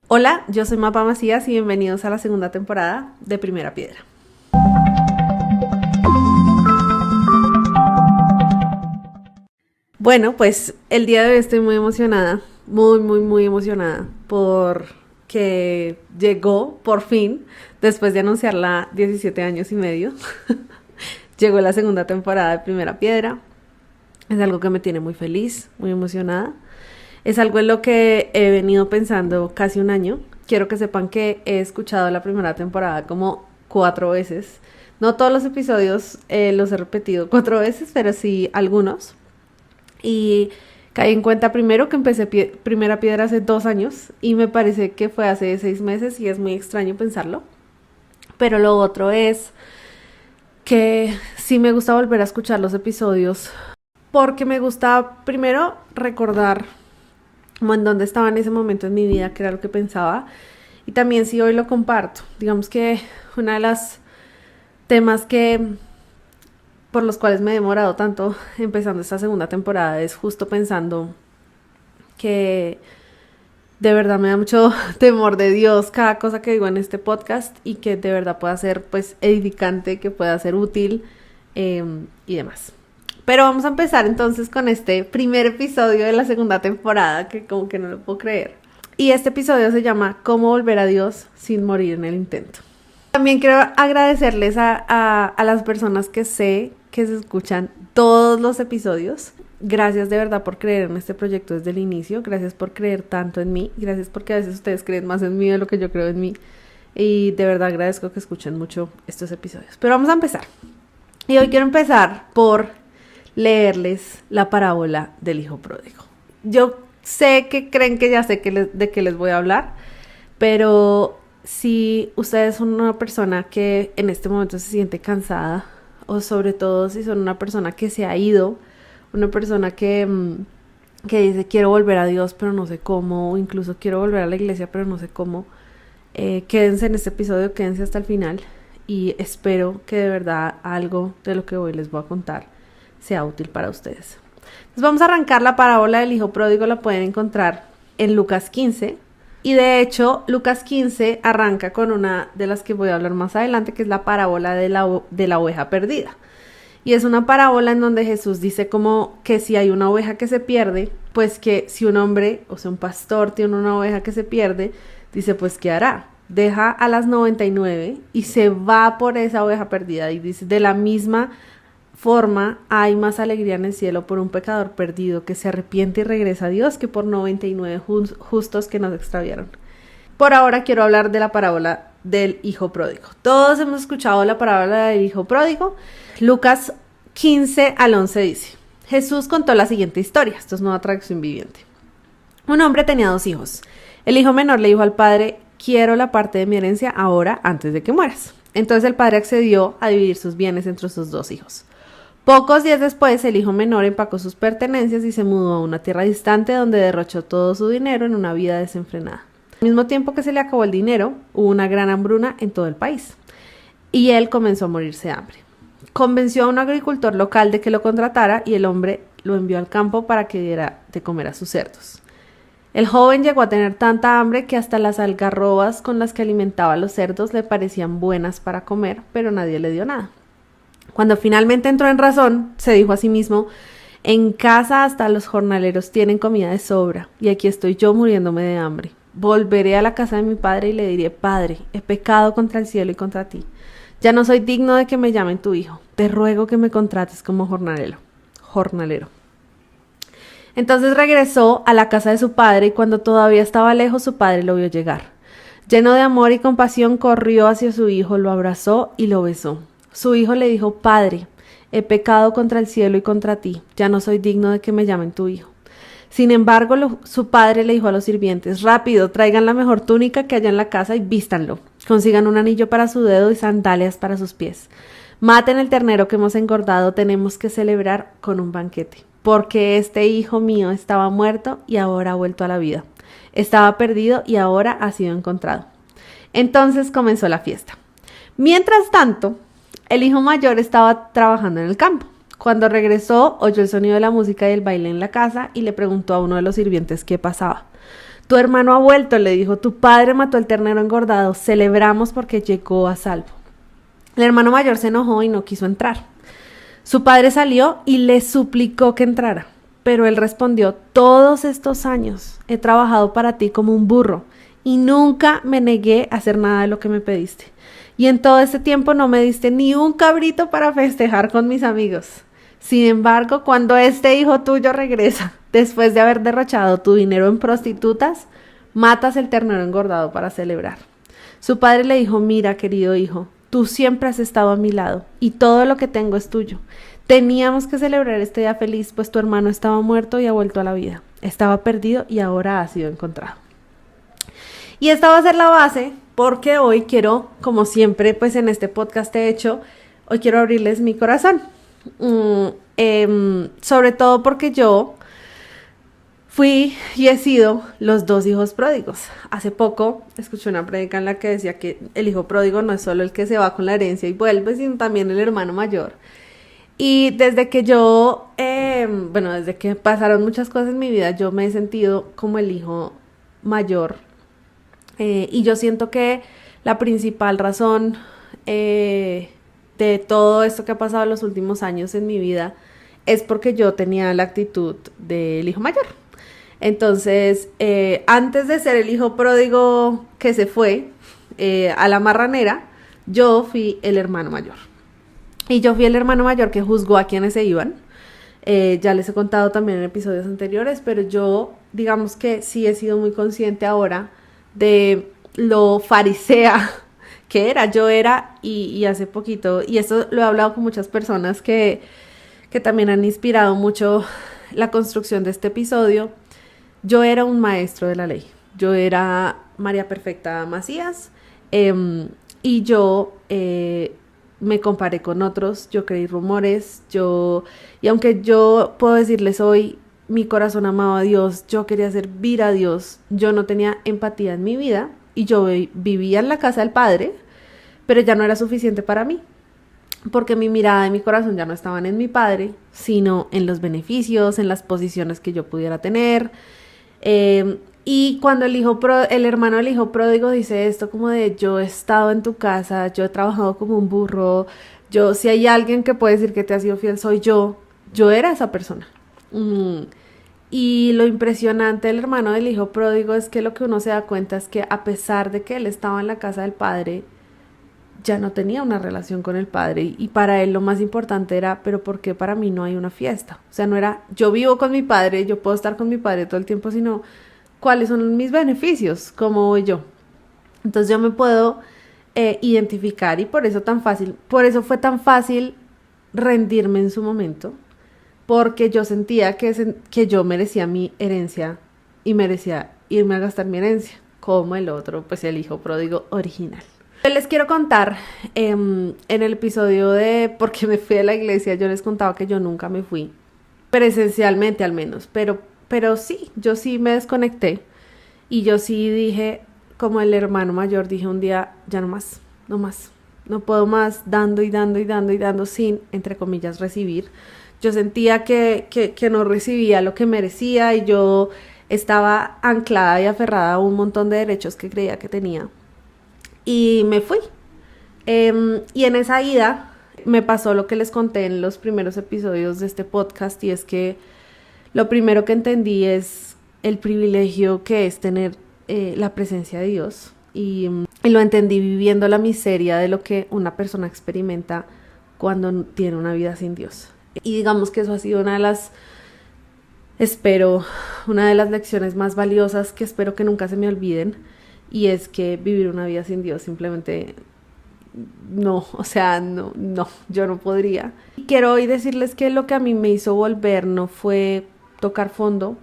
Hola, yo soy Mapa Macías y bienvenidos a la segunda temporada de Primera Piedra. Bueno, pues el día de hoy estoy muy emocionada, muy emocionada porque llegó por fin, después de anunciarla 17 años y medio, llegó la segunda temporada de Primera Piedra. Es algo que me tiene muy feliz, muy emocionada. Es algo en lo que he venido pensando casi un año. Quiero que sepan que he escuchado la primera temporada como 4 veces. No todos los episodios los he repetido 4 veces, pero sí algunos. Y caí en cuenta primero que empecé Primera Piedra hace 2 años y me parece que fue hace 6 meses y es muy extraño pensarlo. Pero lo otro es que sí me gusta volver a escuchar los episodios porque me gusta primero recordar como en dónde estaba en ese momento en mi vida, qué era lo que pensaba, y también si hoy lo comparto. Digamos que una de las temas por los cuales me he demorado tanto empezando esta segunda temporada es justo pensando que de verdad me da mucho temor de Dios cada cosa que digo en este podcast y que de verdad pueda ser pues edificante, que pueda ser útil y demás. Pero vamos a empezar entonces con este primer episodio de la segunda temporada, que como que no lo puedo creer. Y este episodio se llama ¿Cómo volver a Dios sin morir en el intento? También quiero agradecerles a las personas que sé que se escuchan todos los episodios. Gracias de verdad por creer en este proyecto desde el inicio. Gracias por creer tanto en mí. Gracias porque a veces ustedes creen más en mí de lo que yo creo en mí. Y de verdad agradezco que escuchen mucho estos episodios. Pero vamos a empezar. Y hoy quiero empezar por leerles la parábola del hijo pródigo. Yo sé que creen que ya sé de qué les voy a hablar, pero si ustedes son una persona que en este momento se siente cansada, o sobre todo si son una persona que se ha ido, una persona que dice quiero volver a Dios pero no sé cómo, o incluso quiero volver a la iglesia pero no sé cómo, quédense en este episodio, quédense hasta el final y espero que de verdad algo de lo que hoy les voy a contar sea útil para ustedes. Entonces vamos a arrancar. La parábola del hijo pródigo la pueden encontrar en Lucas 15 y de hecho Lucas 15 arranca con una de las que voy a hablar más adelante, que es la parábola de la oveja perdida. Y es una parábola en donde Jesús dice como que si hay una oveja que se pierde, pues que si un hombre, o sea un pastor tiene una oveja que se pierde, dice pues ¿qué hará? Deja a las 99 y se va por esa oveja perdida, y dice de la misma forma hay más alegría en el cielo por un pecador perdido que se arrepiente y regresa a Dios que por 99 justos que nos extraviaron. Por ahora quiero hablar de la parábola del hijo pródigo. Todos hemos escuchado la parábola del hijo pródigo. Lucas 15 al 11 dice: Jesús contó la siguiente historia. Esto es Nueva Traducción Viviente. Un hombre tenía 2 hijos. El hijo menor le dijo al padre: quiero la parte de mi herencia ahora, antes de que mueras. Entonces el padre accedió a dividir sus bienes entre sus 2 hijos. Pocos días después, el hijo menor empacó sus pertenencias y se mudó a una tierra distante donde derrochó todo su dinero en una vida desenfrenada. Al mismo tiempo que se le acabó el dinero, hubo una gran hambruna en todo el país y él comenzó a morirse de hambre. Convenció a un agricultor local de que lo contratara y el hombre lo envió al campo para que diera de comer a sus cerdos. El joven llegó a tener tanta hambre que hasta las algarrobas con las que alimentaba a los cerdos le parecían buenas para comer, pero nadie le dio nada. Cuando finalmente entró en razón, se dijo a sí mismo: en casa hasta los jornaleros tienen comida de sobra, y aquí estoy yo muriéndome de hambre. Volveré a la casa de mi padre y le diré: Padre, he pecado contra el cielo y contra ti. Ya no soy digno de que me llamen tu hijo. Te ruego que me contrates como jornalero. Entonces regresó a la casa de su padre y cuando todavía estaba lejos, su padre lo vio llegar. Lleno de amor y compasión, corrió hacia su hijo, lo abrazó y lo besó. Su hijo le dijo: Padre, he pecado contra el cielo y contra ti, ya no soy digno de que me llamen tu hijo. Sin embargo, su padre le dijo a los sirvientes: rápido, traigan la mejor túnica que haya en la casa y vístanlo. Consigan un anillo para su dedo y sandalias para sus pies. Maten el ternero que hemos engordado, tenemos que celebrar con un banquete. Porque este hijo mío estaba muerto y ahora ha vuelto a la vida. Estaba perdido y ahora ha sido encontrado. Entonces comenzó la fiesta. Mientras tanto, El hijo mayor estaba trabajando en el campo. Cuando regresó, oyó el sonido de la música y el baile en la casa y le preguntó a uno de los sirvientes qué pasaba. Tu hermano ha vuelto, le dijo, tu padre mató al ternero engordado, celebramos porque llegó a salvo. El hermano mayor se enojó y no quiso entrar. Su padre salió y le suplicó que entrara, pero él respondió, todos estos años he trabajado para ti como un burro y nunca me negué a hacer nada de lo que me pediste. Y en todo este tiempo no me diste ni un cabrito para festejar con mis amigos. Sin embargo, cuando este hijo tuyo regresa, después de haber derrochado tu dinero en prostitutas, matas el ternero engordado para celebrar. Su padre le dijo, mira, querido hijo, tú siempre has estado a mi lado y todo lo que tengo es tuyo. Teníamos que celebrar este día feliz, pues tu hermano estaba muerto y ha vuelto a la vida. Estaba perdido y ahora ha sido encontrado. Y esta va a ser la base, porque hoy quiero, como siempre, pues en este podcast he hecho, hoy quiero abrirles mi corazón. Sobre todo porque yo fui y he sido los dos hijos pródigos. Hace poco escuché una prédica en la que decía que el hijo pródigo no es solo el que se va con la herencia y vuelve, sino también el hermano mayor. Y desde que desde que pasaron muchas cosas en mi vida, yo me he sentido como el hijo mayor. Y yo siento que la principal razón de todo esto que ha pasado en los últimos años en mi vida es porque yo tenía la actitud del hijo mayor. Entonces, antes de ser el hijo pródigo que se fue a la marranera, yo fui el hermano mayor. Y yo fui el hermano mayor que juzgó a quienes se iban. Ya les he contado también en episodios anteriores, pero yo, digamos que sí he sido muy consciente ahora de lo farisea que era. Yo era, y hace poquito, y esto lo he hablado con muchas personas que también han inspirado mucho la construcción de este episodio. Yo era un maestro de la ley. Yo era María Perfecta Macías, y yo me comparé con otros, yo creí rumores, y aunque yo puedo decirles hoy, mi corazón amaba a Dios, yo quería servir a Dios, yo no tenía empatía en mi vida, y yo vivía en la casa del Padre, pero ya no era suficiente para mí, porque mi mirada y mi corazón ya no estaban en mi Padre, sino en los beneficios, en las posiciones que yo pudiera tener. Y cuando el hermano del hijo pródigo dice esto como de yo he estado en tu casa, yo he trabajado como un burro, si hay alguien que puede decir que te ha sido fiel soy yo era esa persona. Y lo impresionante del hermano del hijo pródigo es que lo que uno se da cuenta es que a pesar de que él estaba en la casa del padre, ya no tenía una relación con el padre, y para él lo más importante era, pero ¿por qué para mí no hay una fiesta? O sea, no era, yo vivo con mi padre, yo puedo estar con mi padre todo el tiempo, sino, ¿cuáles son mis beneficios? ¿Cómo voy yo? Entonces yo me puedo identificar, y por eso fue tan fácil rendirme en su momento, porque yo sentía que yo merecía mi herencia y merecía irme a gastar mi herencia, como el otro, pues el hijo pródigo original. Les quiero contar, en el episodio de por qué me fui de la iglesia, yo les contaba que yo nunca me fui, presencialmente al menos, pero sí, yo sí me desconecté, y yo sí dije, como el hermano mayor, dije un día, ya no más, no puedo más, dando y dando y dando y dando sin, entre comillas, recibir. Yo sentía que no recibía lo que merecía, y yo estaba anclada y aferrada a un montón de derechos que creía que tenía. Y me fui. Y en esa ida me pasó lo que les conté en los primeros episodios de este podcast, y es que lo primero que entendí es el privilegio que es tener la presencia de Dios, y lo entendí viviendo la miseria de lo que una persona experimenta cuando tiene una vida sin Dios. Y digamos que eso ha sido una de las lecciones más valiosas que espero que nunca se me olviden, y es que vivir una vida sin Dios simplemente no, yo no podría. Quiero hoy decirles que lo que a mí me hizo volver no fue tocar fondo,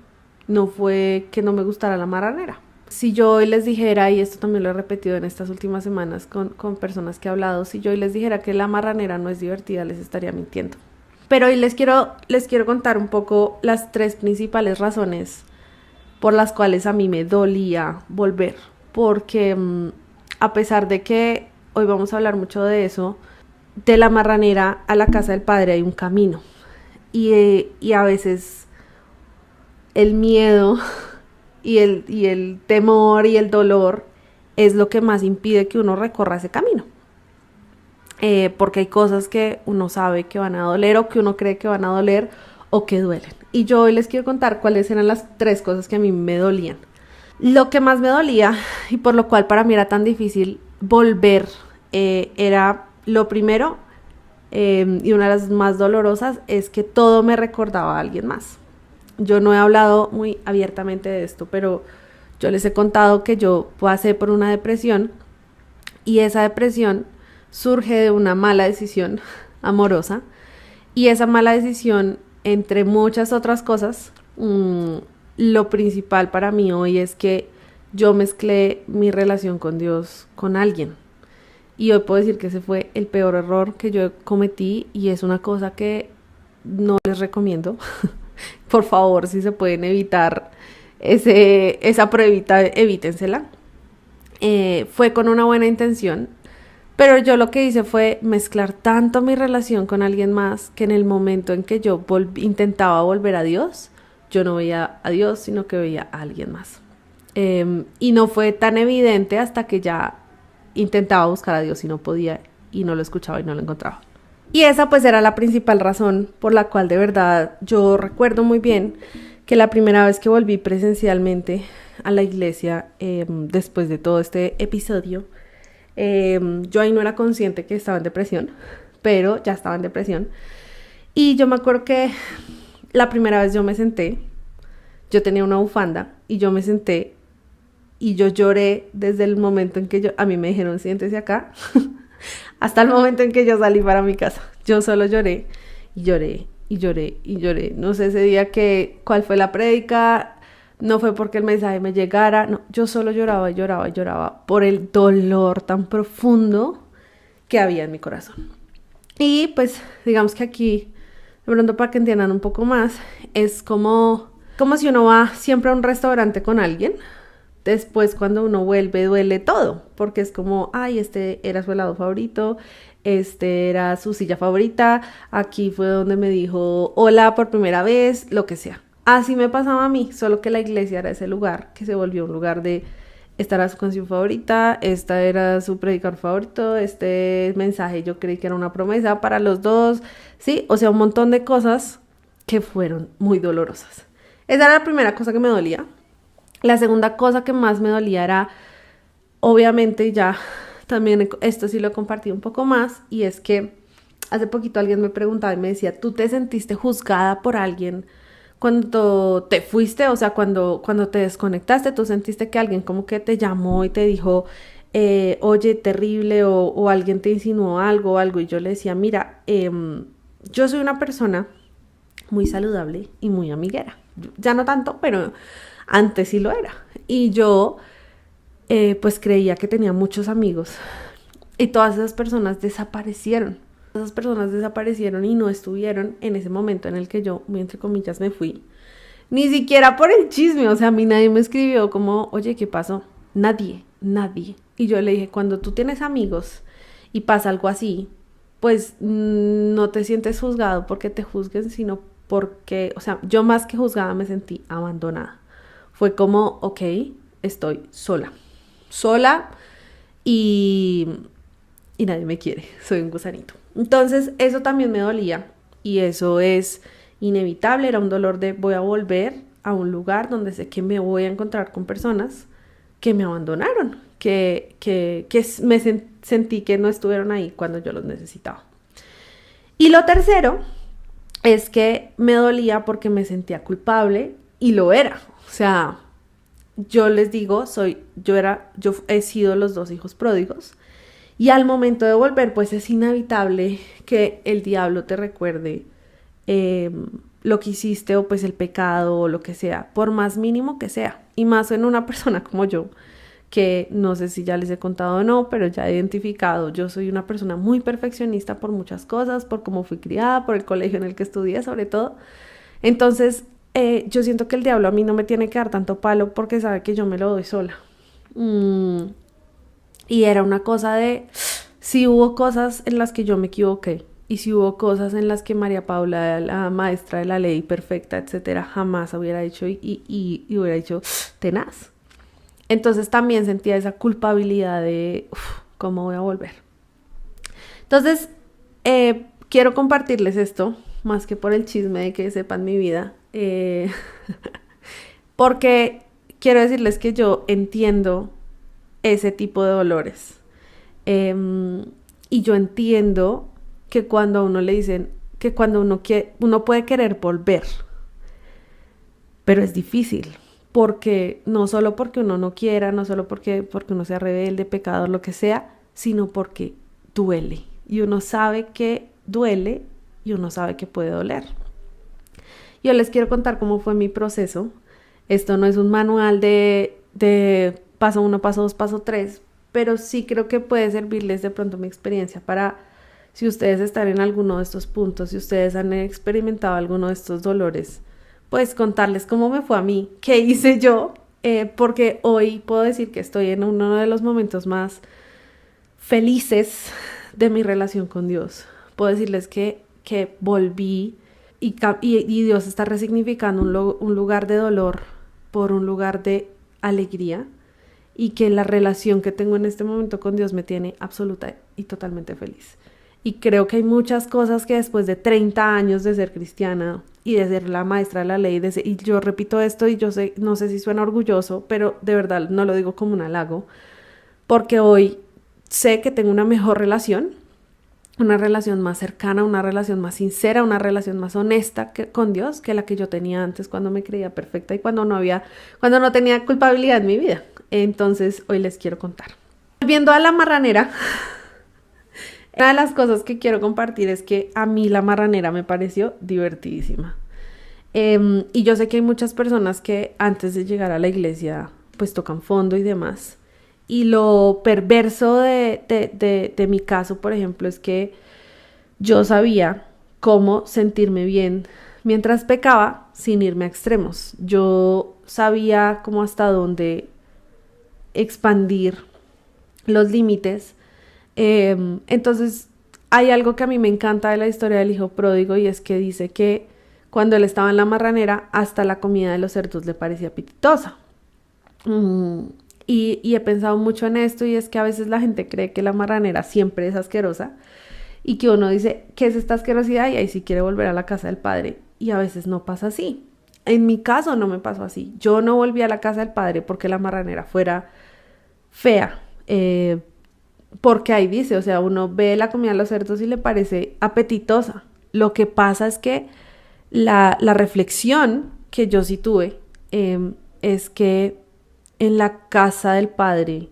no fue que no me gustara la marranera. Si yo hoy les dijera, y esto también lo he repetido en estas últimas semanas con personas que he hablado, si yo hoy les dijera que la marranera no es divertida, les estaría mintiendo. Pero hoy les quiero contar un poco las 3 principales razones por las cuales a mí me dolía volver. Porque a pesar de que hoy vamos a hablar mucho de eso, de la marranera a la casa del Padre hay un camino. Y a veces el miedo y el temor y el dolor es lo que más impide que uno recorra ese camino. Porque hay cosas que uno sabe que van a doler o que uno cree que van a doler o que duelen. Y yo hoy les quiero contar cuáles eran las 3 cosas que a mí me dolían. Lo que más me dolía y por lo cual para mí era tan difícil volver era lo primero y una de las más dolorosas es que todo me recordaba a alguien más. Yo no he hablado muy abiertamente de esto, pero yo les he contado que yo pasé por una depresión y esa depresión surge de una mala decisión amorosa y esa mala decisión, entre muchas otras cosas, lo principal para mí hoy es que yo mezclé mi relación con Dios con alguien y hoy puedo decir que ese fue el peor error que yo cometí y es una cosa que no les recomiendo. Por favor, si se pueden evitar esa pruebita, evítensela. Fue con una buena intención, pero yo lo que hice fue mezclar tanto mi relación con alguien más que en el momento en que yo intentaba volver a Dios, yo no veía a Dios, sino que veía a alguien más. Y no fue tan evidente hasta que ya intentaba buscar a Dios y no podía, y no lo escuchaba y no lo encontraba. Y esa pues era la principal razón por la cual de verdad yo recuerdo muy bien que la primera vez que volví presencialmente a la iglesia, después de todo este episodio, yo ahí no era consciente que estaba en depresión, pero ya estaba en depresión. Y yo me acuerdo que la primera vez yo me senté, yo tenía una bufanda y yo me senté y yo lloré desde el momento en que a mí me dijeron siéntese acá, hasta el momento en que yo salí para mi casa. Yo solo lloré y lloré y lloré y lloré. No sé ese día cuál fue la prédica, no fue porque el mensaje me llegara, no, yo solo lloraba y lloraba y lloraba por el dolor tan profundo que había en mi corazón. Y pues digamos que aquí, de pronto para que entiendan un poco más, es como si uno va siempre a un restaurante con alguien. Después cuando uno vuelve duele todo, porque es como, ay, este era su helado favorito, este era su silla favorita, aquí fue donde me dijo hola por primera vez, lo que sea. Así me pasaba a mí, solo que la iglesia era ese lugar que se volvió un lugar de esta era su canción favorita, esta era su predicador favorito, este mensaje yo creí que era una promesa para los dos, sí, o sea, un montón de cosas que fueron muy dolorosas. Esa era la primera cosa que me dolía. La segunda cosa que más me dolía era, obviamente ya también esto sí lo compartí un poco más, y es que hace poquito alguien me preguntaba y me decía, ¿tú te sentiste juzgada por alguien cuando te fuiste? O sea, cuando te desconectaste, ¿tú sentiste que alguien como que te llamó y te dijo, oye, terrible, o alguien te insinuó algo o algo? Y yo le decía, mira, yo soy una persona muy saludable y muy amiguera. Ya no tanto, pero antes sí lo era. Y yo pues creía que tenía muchos amigos. Y todas esas personas desaparecieron. Esas personas desaparecieron y no estuvieron en ese momento en el que yo, muy entre comillas, me fui. Ni siquiera por el chisme. O sea, a mí nadie me escribió como, oye, ¿qué pasó? Nadie. Y yo le dije, cuando tú tienes amigos y pasa algo así, pues no te sientes juzgado porque te juzguen, sino porque, o sea, yo más que juzgada me sentí abandonada. Fue como, ok, estoy sola y nadie me quiere, soy un gusanito. Entonces eso también me dolía y eso es inevitable, era un dolor de voy a volver a un lugar donde sé que me voy a encontrar con personas que me abandonaron, que sentí que no estuvieron ahí cuando yo los necesitaba. Y lo tercero es que me dolía porque me sentía culpable y lo era. O sea, yo les digo, yo he sido los 2 hijos pródigos y al momento de volver, pues es inevitable que el diablo te recuerde lo que hiciste o pues el pecado o lo que sea, por más mínimo que sea. Y más en una persona como yo, que no sé si ya les he contado o no, pero ya he identificado, yo soy una persona muy perfeccionista por muchas cosas, por cómo fui criada, por el colegio en el que estudié sobre todo. Entonces, yo siento que el diablo a mí no me tiene que dar tanto palo porque sabe que yo me lo doy sola. Y era una cosa de, sí hubo cosas en las que yo me equivoqué. Y si hubo cosas en las que María Paula, la maestra de la ley perfecta, etcétera, jamás hubiera hecho y hubiera dicho tenaz. Entonces también sentía esa culpabilidad de cómo voy a volver. Entonces, quiero compartirles esto, más que por el chisme de que sepan mi vida, porque quiero decirles que yo entiendo ese tipo de dolores. Y yo entiendo que cuando a uno le dicen que cuando uno puede querer volver, pero es difícil, porque no solo porque uno no quiera, no solo porque uno sea rebelde, pecador, lo que sea, sino porque duele. Y uno sabe que duele y uno sabe que puede doler. Yo les quiero contar cómo fue mi proceso. Esto no es un manual de paso 1, paso 2, paso 3, pero sí creo que puede servirles de pronto mi experiencia para, si ustedes están en alguno de estos puntos, si ustedes han experimentado alguno de estos dolores, pues contarles cómo me fue a mí, qué hice yo, porque hoy puedo decir que estoy en uno de los momentos más felices de mi relación con Dios. Puedo decirles que volví y Dios está resignificando un lugar de dolor por un lugar de alegría, y que la relación que tengo en este momento con Dios me tiene absoluta y totalmente feliz. Y creo que hay muchas cosas que después de 30 años de ser cristiana y de ser la maestra de la ley, y yo repito esto y yo sé, no sé si suena orgulloso, pero de verdad no lo digo como un halago, porque hoy sé que tengo una mejor relación, una relación más cercana, una relación más sincera, una relación más honesta con Dios que la que yo tenía antes cuando me creía perfecta y cuando no tenía culpabilidad en mi vida. Entonces hoy les quiero contar. Volviendo a la marranera, una de las cosas que quiero compartir es que a mí la marranera me pareció divertidísima. Y yo sé que hay muchas personas que antes de llegar a la iglesia pues tocan fondo y demás. Y lo perverso de mi caso, por ejemplo, es que yo sabía cómo sentirme bien mientras pecaba sin irme a extremos. Yo sabía cómo hasta dónde expandir los límites. Entonces, hay algo que a mí me encanta de la historia del hijo pródigo, y es que dice que cuando él estaba en la marranera, hasta la comida de los cerdos le parecía apetitosa. Y he pensado mucho en esto, y es que a veces la gente cree que la marranera siempre es asquerosa y que uno dice, ¿qué es esta asquerosidad? Y ahí sí quiere volver a la casa del padre, y a veces no pasa así. En mi caso no me pasó así. Yo no volví a la casa del padre porque la marranera fuera fea, porque ahí dice, o sea, uno ve la comida de los cerdos y le parece apetitosa. Lo que pasa es que la reflexión que yo sí tuve es que en la casa del padre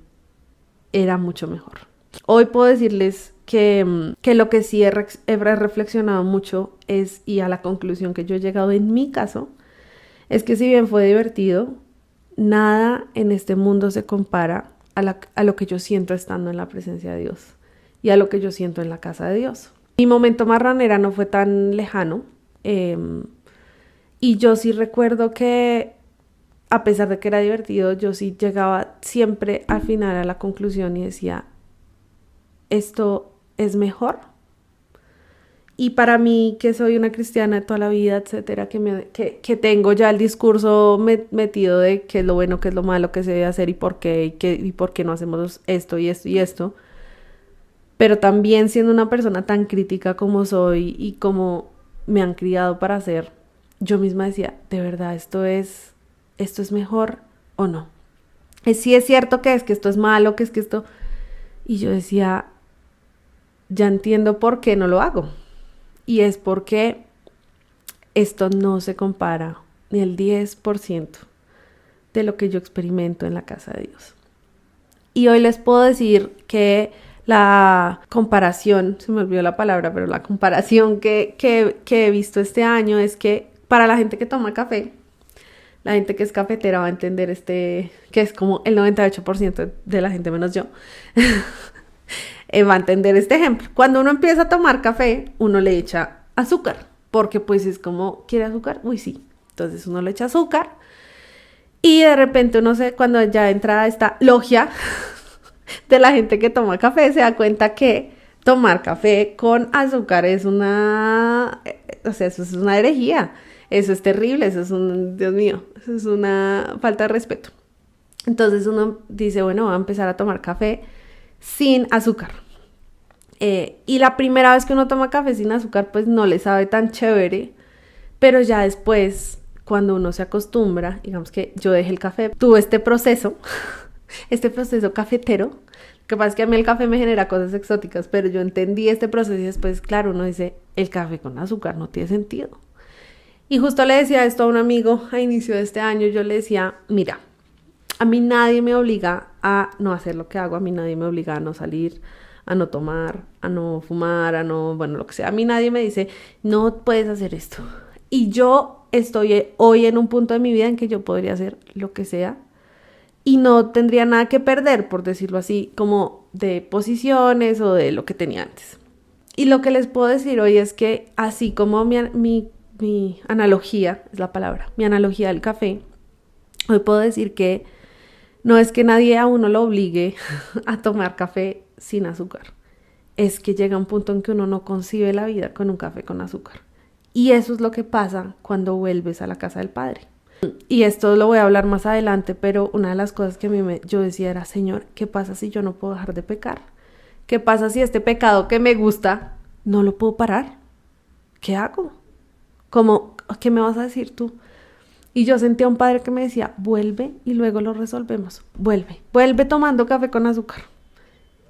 era mucho mejor. Hoy puedo decirles que lo que sí he reflexionado mucho es, y a la conclusión que yo he llegado en mi caso, es que si bien fue divertido, nada en este mundo se compara a lo que yo siento estando en la presencia de Dios y a lo que yo siento en la casa de Dios. Mi momento marranera no fue tan lejano, y yo sí recuerdo que a pesar de que era divertido, yo sí llegaba siempre al final a la conclusión y decía, esto es mejor. Y para mí, que soy una cristiana de toda la vida, etcétera, que tengo ya el discurso metido de qué es lo bueno, qué es lo malo, qué se debe hacer y por qué no hacemos esto y esto y esto. Pero también siendo una persona tan crítica como soy y como me han criado para ser, yo misma decía, ¿de verdad esto es mejor o no? Sí es cierto que esto es malo, que esto... Y yo decía, ya entiendo por qué no lo hago. Y es porque esto no se compara ni el 10% de lo que yo experimento en la casa de Dios. Y hoy les puedo decir que la comparación, se me olvidó la palabra, pero la comparación que he visto este año es que para la gente que toma café, la gente que es cafetera va a entender que es como el 98% de la gente menos yo, va a entender este ejemplo. Cuando uno empieza a tomar café, uno le echa azúcar, porque pues es como, ¿quiere azúcar? Uy, sí. Entonces uno le echa azúcar y de repente uno cuando ya entra a esta logia, de la gente que toma café se da cuenta que tomar café con azúcar es una, o sea, eso es una herejía, eso es terrible, eso es Dios mío, eso es una falta de respeto. Entonces uno dice, bueno, voy a empezar a tomar café sin azúcar. Y la primera vez que uno toma café sin azúcar, pues no le sabe tan chévere, pero ya después, cuando uno se acostumbra, digamos que yo dejé el café, tuve este proceso cafetero. Lo que pasa es que a mí el café me genera cosas exóticas, pero yo entendí este proceso y después, claro, uno dice, el café con azúcar no tiene sentido. Y justo le decía esto a un amigo a inicio de este año, yo le decía, mira, a mí nadie me obliga a no hacer lo que hago, a mí nadie me obliga a no salir, a no tomar, a no fumar, a no, bueno, lo que sea. A mí nadie me dice, no puedes hacer esto. Y yo estoy hoy en un punto de mi vida en que yo podría hacer lo que sea y no tendría nada que perder, por decirlo así, como de posiciones o de lo que tenía antes. Y lo que les puedo decir hoy es que así como mi analogía, es la palabra, mi analogía del café, hoy puedo decir que no es que nadie a uno lo obligue a tomar café sin azúcar. Es que llega un punto en que uno no concibe la vida con un café con azúcar. Y eso es lo que pasa cuando vuelves a la casa del Padre. Y esto lo voy a hablar más adelante, pero una de las cosas que yo decía era, Señor, ¿qué pasa si yo no puedo dejar de pecar? ¿Qué pasa si este pecado que me gusta no lo puedo parar? ¿Qué hago? ¿Qué me vas a decir tú? Y yo sentía a un padre que me decía, vuelve y luego lo resolvemos. Vuelve tomando café con azúcar.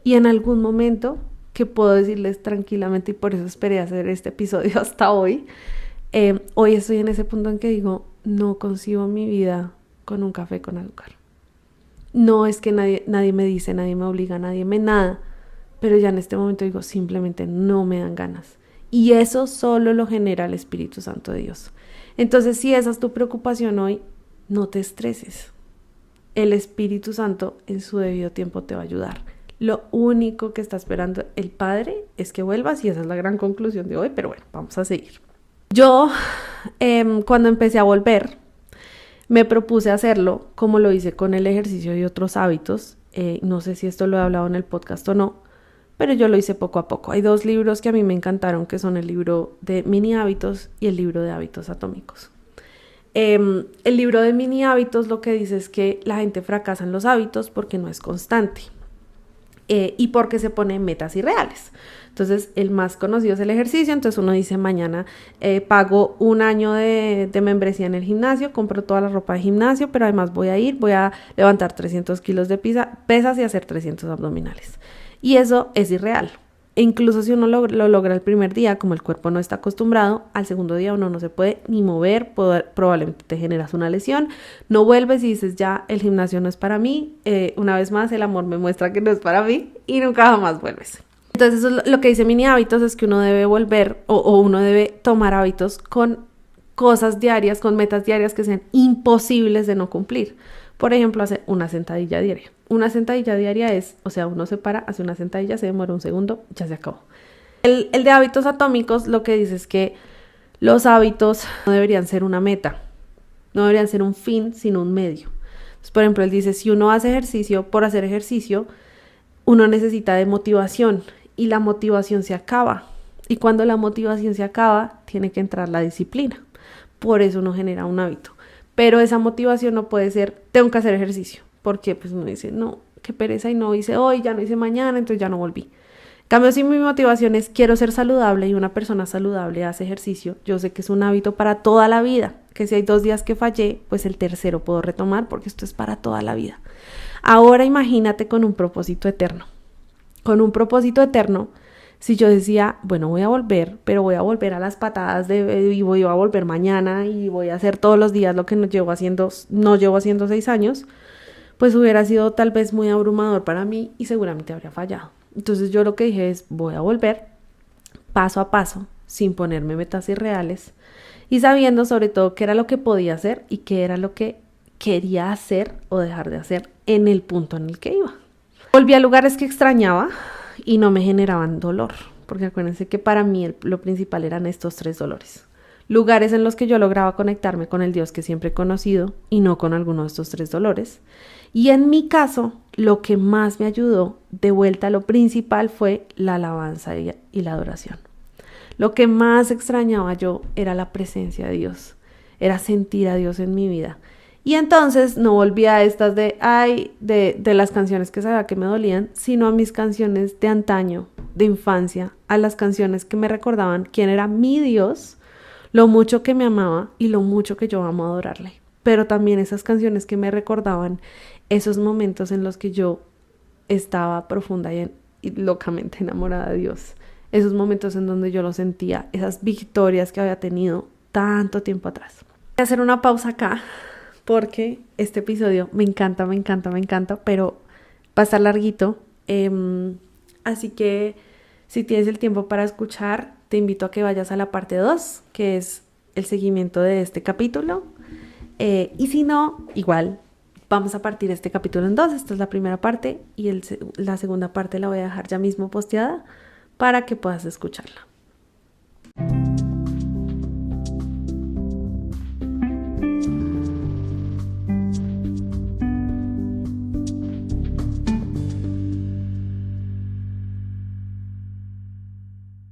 Y en algún momento, que puedo decirles tranquilamente, y por eso esperé hacer este episodio hasta hoy, hoy estoy en ese punto en que digo, no concibo mi vida con un café con azúcar. No es que nadie me dice, nadie me obliga, nadie me nada, pero ya en este momento digo, simplemente no me dan ganas. Y eso solo lo genera el Espíritu Santo de Dios. Entonces, si esa es tu preocupación hoy, no te estreses. El Espíritu Santo en su debido tiempo te va a ayudar. Lo único que está esperando el Padre es que vuelvas y esa es la gran conclusión de hoy, pero bueno, vamos a seguir. Yo, cuando empecé a volver, me propuse hacerlo como lo hice con el ejercicio y otros hábitos. No sé si esto lo he hablado en el podcast o no, pero yo lo hice poco a poco. Hay 2 libros que a mí me encantaron, que son el libro de Mini Hábitos y el libro de Hábitos Atómicos. El libro de Mini Hábitos lo que dice es que la gente fracasa en los hábitos porque no es constante. Y porque se pone metas irreales. Entonces, el más conocido es el ejercicio. Entonces, uno dice, mañana pago 1 año de membresía en el gimnasio, compro toda la ropa de gimnasio, pero además voy a levantar 300 kilos de pesas y hacer 300 abdominales. Y eso es irreal. E incluso si uno lo logra el primer día, como el cuerpo no está acostumbrado, al segundo día uno no se puede ni mover, probablemente te generas una lesión, no vuelves y dices, ya, el gimnasio no es para mí, una vez más el amor me muestra que no es para mí y nunca jamás vuelves. Entonces eso es lo que dice Mini Hábitos, es que uno debe volver o uno debe tomar hábitos con cosas diarias, con metas diarias que sean imposibles de no cumplir. Por ejemplo, hacer una sentadilla diaria. Una sentadilla diaria es, o sea, uno se para, hace una sentadilla, se demora 1 segundo, ya se acabó. El de hábitos atómicos lo que dice es que los hábitos no deberían ser una meta, no deberían ser un fin, sino un medio. Entonces, por ejemplo, él dice, si uno hace ejercicio por hacer ejercicio, uno necesita de motivación y la motivación se acaba. Y cuando la motivación se acaba, tiene que entrar la disciplina. Por eso uno genera un hábito. Pero esa motivación no puede ser, tengo que hacer ejercicio, porque pues uno dice, no, qué pereza y no hice hoy, ya no hice mañana, entonces ya no volví. En cambio, si mi motivación es quiero ser saludable y una persona saludable hace ejercicio, yo sé que es un hábito para toda la vida, que si hay 2 días que fallé, pues el tercero puedo retomar porque esto es para toda la vida. Ahora imagínate con un propósito eterno. Con un propósito eterno, si yo decía, bueno, voy a volver, pero voy a volver a las patadas y voy a volver mañana y voy a hacer todos los días lo que no llevo haciendo 6 años, pues hubiera sido tal vez muy abrumador para mí y seguramente habría fallado. Entonces yo lo que dije es, voy a volver paso a paso, sin ponerme metas irreales y sabiendo sobre todo qué era lo que podía hacer y qué era lo que quería hacer o dejar de hacer en el punto en el que iba. Volví a lugares que extrañaba y no me generaban dolor, porque acuérdense que para mí lo principal eran estos 3 dolores. Lugares en los que yo lograba conectarme con el Dios que siempre he conocido y no con alguno de estos 3 dolores. Y en mi caso, lo que más me ayudó de vuelta a lo principal fue la alabanza y la adoración. Lo que más extrañaba yo era la presencia de Dios, era sentir a Dios en mi vida. Y entonces no volví a estas de las canciones que sabía que me dolían, sino a mis canciones de antaño, de infancia, a las canciones que me recordaban quién era mi Dios, lo mucho que me amaba y lo mucho que yo amo adorarle. Pero también esas canciones que me recordaban esos momentos en los que yo estaba profunda y locamente enamorada de Dios. Esos momentos en donde yo lo sentía, esas victorias que había tenido tanto tiempo atrás. Voy a hacer una pausa acá porque este episodio me encanta, pero va a estar larguito. Así que si tienes el tiempo para escuchar, te invito a que vayas a la parte 2, que es el seguimiento de este capítulo. Y si no, igual vamos a partir este capítulo en 2. Esta es la primera parte y la segunda parte la voy a dejar ya mismo posteada para que puedas escucharla.